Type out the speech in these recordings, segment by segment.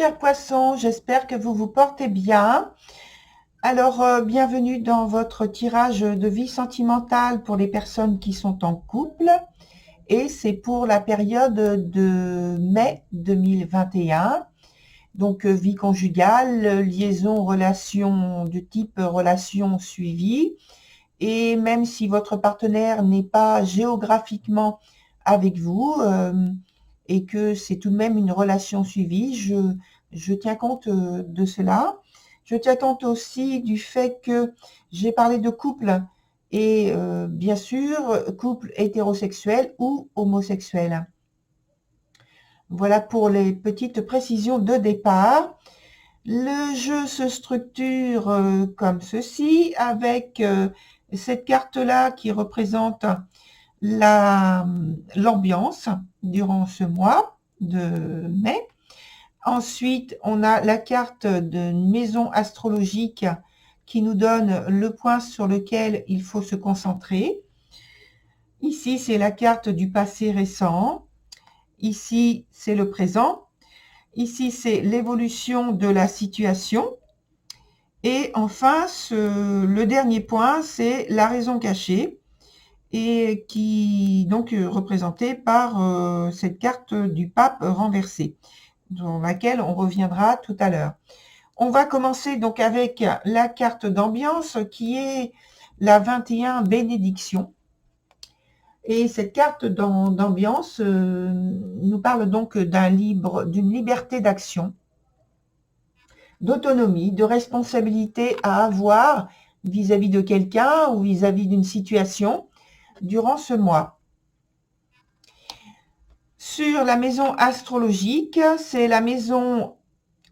chers poissons, j'espère que vous vous portez bien. Alors, bienvenue dans votre tirage de vie sentimentale pour les personnes qui sont en couple. Et c'est pour la période de mai 2021. Donc, vie conjugale, liaison, relation de type relation suivie. Et même si votre partenaire n'est pas géographiquement avec vous, et que c'est tout de même une relation suivie, je tiens compte de cela. Je tiens compte aussi du fait que j'ai parlé de couple et bien sûr, couple hétérosexuel ou homosexuel. Voilà pour les petites précisions de départ. Le jeu se structure comme ceci, avec cette carte-là qui représente l'ambiance durant ce mois de mai. Ensuite, on a la carte d'une maison astrologique qui nous donne le point sur lequel il faut se concentrer. Ici, c'est la carte du passé récent. Ici, c'est le présent. Ici, c'est l'évolution de la situation. Et enfin, le dernier point, c'est la raison cachée, et qui donc représentée par cette carte du pape renversé, dans laquelle on reviendra tout à l'heure. On va commencer donc avec la carte d'ambiance qui est la 21 bénédiction. Et cette carte d'ambiance nous parle donc d'une liberté d'action, d'autonomie, de responsabilité à avoir vis-à-vis de quelqu'un ou vis-à-vis d'une situation durant ce mois. Sur la maison astrologique, c'est la maison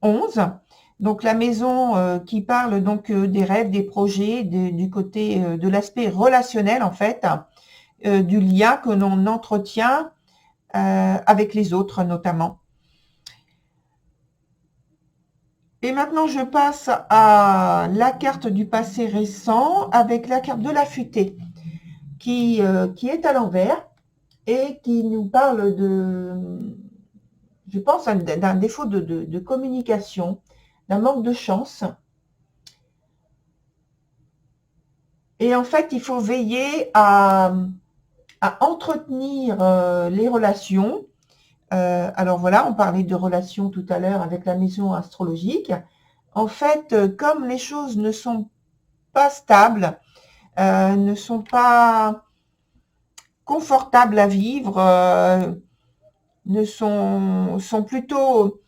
11, donc la maison qui parle donc des rêves, des projets, du côté de l'aspect relationnel en fait, du lien que l'on entretient avec les autres notamment. Et maintenant, je passe à la carte du passé récent avec la carte de la futaie qui est à l'envers et qui nous parle je pense, d'un défaut de communication, d'un manque de chance. Et en fait, il faut veiller à entretenir les relations. Alors voilà, on parlait de relations tout à l'heure avec la maison astrologique. En fait, comme les choses ne sont pas stables, ne sont pas confortables à vivre, sont plutôt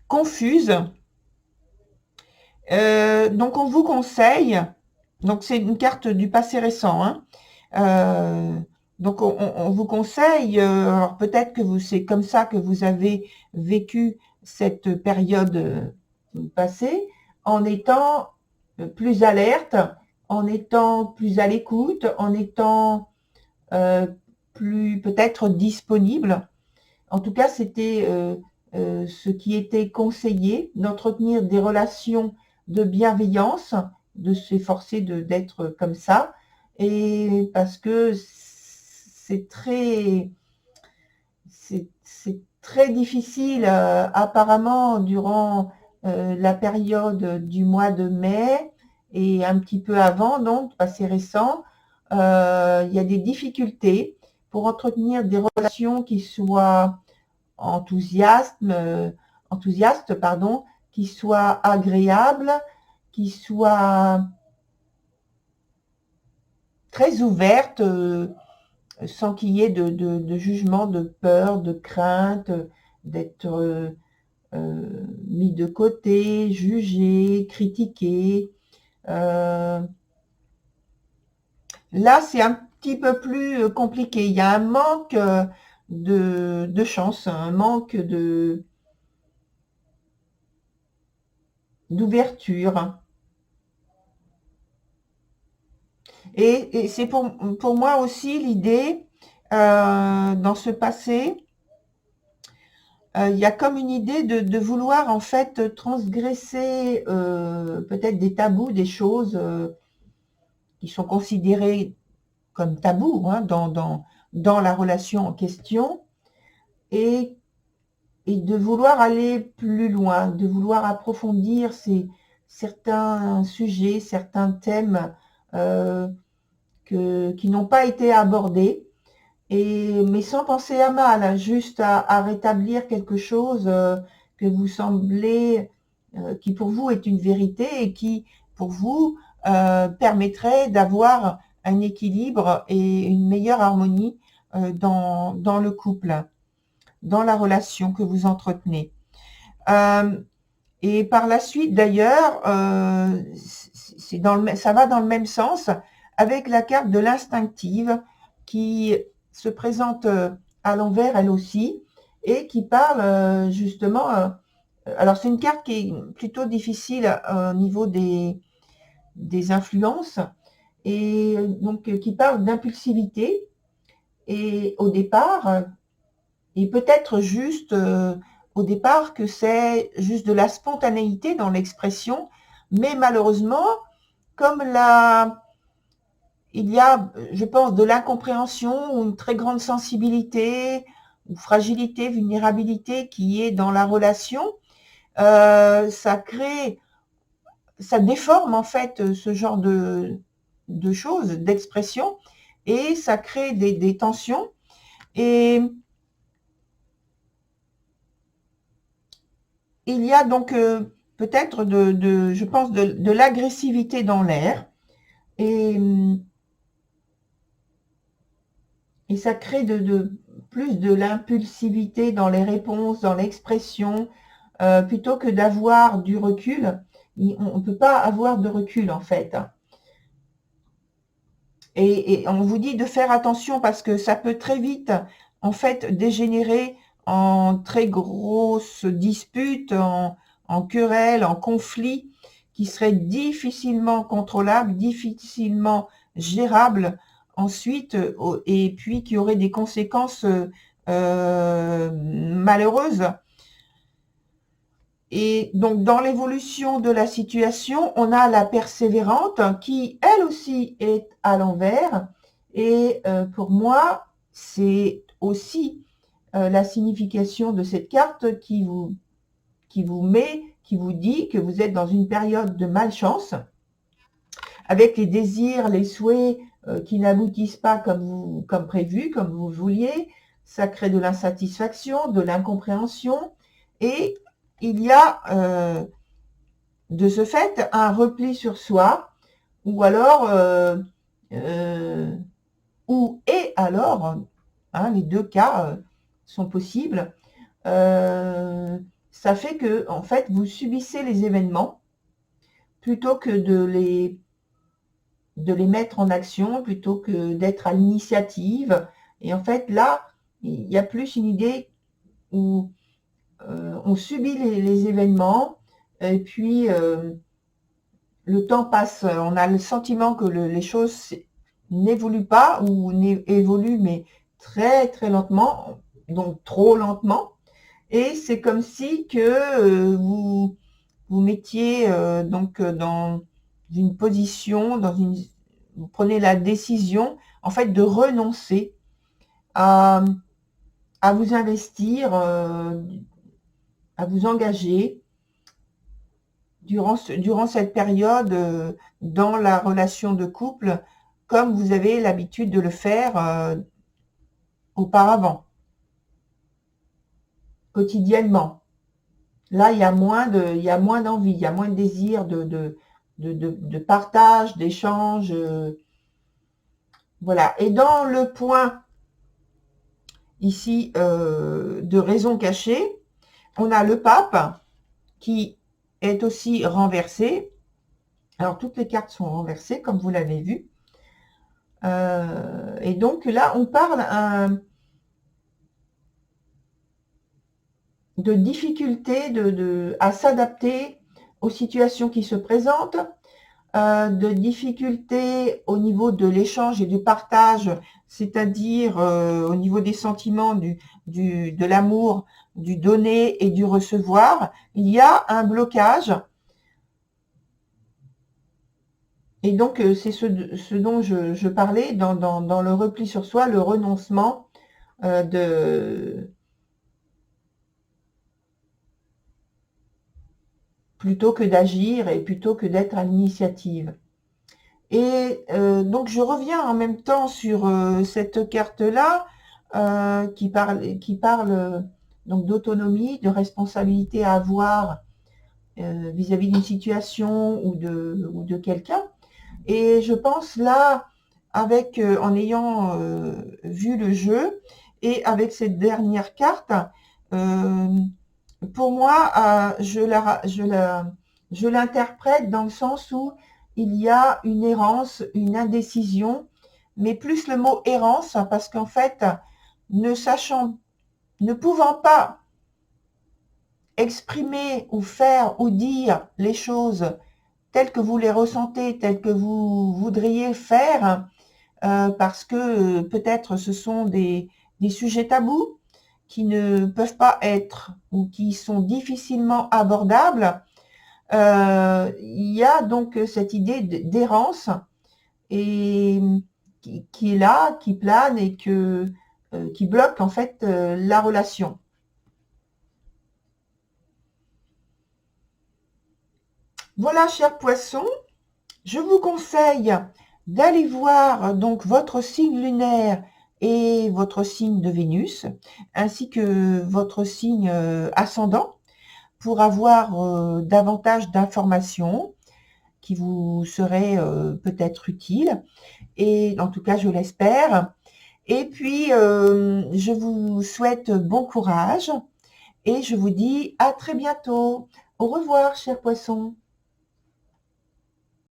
confuses. Donc on vous conseille, donc c'est une carte du passé récent, hein, donc on vous conseille, alors peut-être que c'est comme ça que vous avez vécu cette période passée, en étant plus alerte, en étant plus à l'écoute, en étant plus peut-être disponible. En tout cas, c'était ce qui était conseillé, d'entretenir des relations de bienveillance, de s'efforcer d'être comme ça, et parce que c'est très difficile apparemment durant la période du mois de mai et un petit peu avant, donc assez récent, il y a des difficultés pour entretenir des relations qui soient enthousiastes, qui soient agréables, qui soient très ouvertes, sans qu'il y ait de jugement, de peur, de crainte, d'être mis de côté, jugé, critiqué. Là, c'est un petit peu plus compliqué. Il y a un manque de chance, un manque d'ouverture. Et c'est pour moi aussi l'idée, dans ce passé, il y a comme une idée de vouloir en fait transgresser peut-être des tabous, des choses qui sont considérées comme tabous, hein, dans la relation en question, et de vouloir aller plus loin, de vouloir approfondir certains sujets, certains thèmes qui n'ont pas été abordés, mais sans penser à mal, hein, juste à rétablir quelque chose que vous semblez, qui pour vous est une vérité et qui pour vous permettrait d'avoir un équilibre et une meilleure harmonie dans le couple, dans la relation que vous entretenez. Et par la suite, d'ailleurs, ça va dans le même sens avec la carte de l'instinctive qui se présente à l'envers elle aussi et qui parle justement. Alors c'est une carte qui est plutôt difficile au niveau des influences et donc qui parle d'impulsivité et au départ, et peut-être juste au départ que c'est juste de la spontanéité dans l'expression, mais malheureusement, comme il y a, je pense, de l'incompréhension ou une très grande sensibilité ou fragilité, vulnérabilité qui est dans la relation, ça déforme en fait ce genre de choses, d'expression, et ça crée des tensions. Et il y a donc peut-être je pense, de l'agressivité dans l'air, et, et ça crée plus de l'impulsivité dans les réponses, dans l'expression, plutôt que d'avoir du recul. On ne peut pas avoir de recul en fait. Et on vous dit de faire attention parce que ça peut très vite en fait dégénérer en très grosses disputes, en querelles, en conflits qui seraient difficilement contrôlables, difficilement gérables ensuite, et puis qui auraient des conséquences malheureuses. Et donc, dans l'évolution de la situation, on a la persévérante qui, elle aussi, est à l'envers. Et pour moi, c'est aussi la signification de cette carte qui vous dit que vous êtes dans une période de malchance, avec les désirs, les souhaits qui n'aboutissent pas comme prévu, comme vous vouliez. Ça crée de l'insatisfaction, de l'incompréhension, et il y a de ce fait un repli sur soi, ou alors, hein, les deux cas sont possibles. Ça fait que, en fait, vous subissez les événements plutôt que de les mettre en action, plutôt que d'être à l'initiative. Et en fait, là, il y a plus une idée où on subit les événements, et puis le temps passe, on a le sentiment que les choses n'évoluent pas ou évoluent mais très très lentement, donc trop lentement, et c'est comme si que vous mettiez donc dans une position, vous prenez la décision en fait de renoncer à vous investir, à vous engager durant cette période dans la relation de couple, comme vous avez l'habitude de le faire auparavant, quotidiennement. Là, il y a moins d'envie, il y a moins de désir de partage, d'échange. Voilà. Et dans le point ici de raison cachée, on a le pape qui est aussi renversé. Alors, toutes les cartes sont renversées, comme vous l'avez vu. Et donc, là, on parle de difficulté à s'adapter aux situations qui se présentent, de difficultés au niveau de l'échange et du partage, c'est-à-dire au niveau des sentiments, de l'amour, du donner et du recevoir. Il y a un blocage. Et donc, c'est ce dont je parlais dans le repli sur soi, le renoncement de plutôt que d'agir et plutôt que d'être à l'initiative. Et donc, je reviens en même temps sur cette carte-là qui parle donc d'autonomie, de responsabilité à avoir vis-à-vis d'une situation ou de quelqu'un. Et je pense là, en ayant vu le jeu et avec cette dernière carte, euh, pour moi, je l'interprète dans le sens où il y a une errance, une indécision, mais plus le mot errance, parce qu'en fait, ne pouvant pas exprimer ou faire ou dire les choses telles que vous les ressentez, telles que vous voudriez faire, parce que peut-être ce sont des sujets tabous qui ne peuvent pas être ou qui sont difficilement abordables, il y a donc cette idée d'errance et qui est là, qui plane et qui bloque en fait la relation. Voilà, chers poissons, je vous conseille d'aller voir donc votre signe lunaire et votre signe de Vénus, ainsi que votre signe ascendant, pour avoir davantage d'informations qui vous seraient peut-être utiles. Et en tout cas, je l'espère. Et puis, je vous souhaite bon courage et je vous dis à très bientôt. Au revoir, chers poissons.